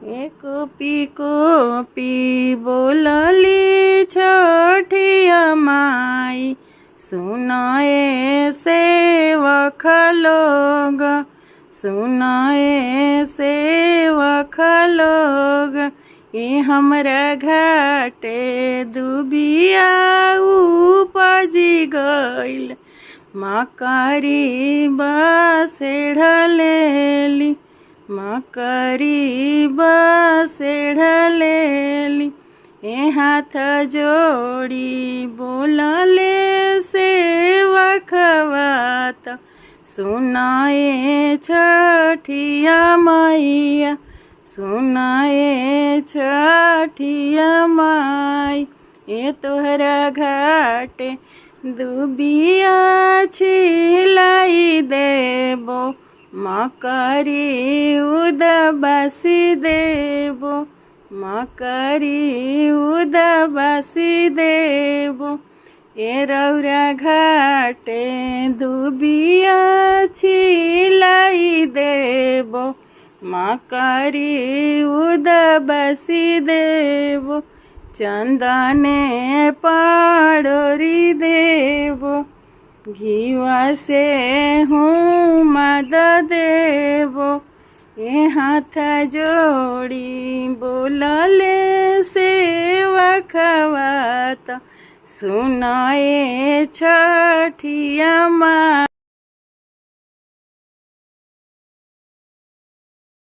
Copy बोलली छठिया माई, सुनाए सेवक लोग, सुनाए सेवक लोग, ये हमरा घाटे दुबिया उपजी गइल, मकरी बसेढ़लेली, मकरी बसेढ़लेली। ए हाथ जोड़ी बोलले सेवकवा, सुनाए छठिया मैया, सुनाए छठिया माई। ए तोहरा घाटे दुबिया छिलाई देबो, मकरी उदबासी देबो, मकरी उदबासी देबो। ए रौरा घाटे दुबिया छिलाई देबो, मकरी उदबासी देबो। चंदने पाड़ोरी देबो, घीवा से हूँ मद देबो। ए हाथ जोड़ी बोलले सेवकवा, सुनाए छठिया माई।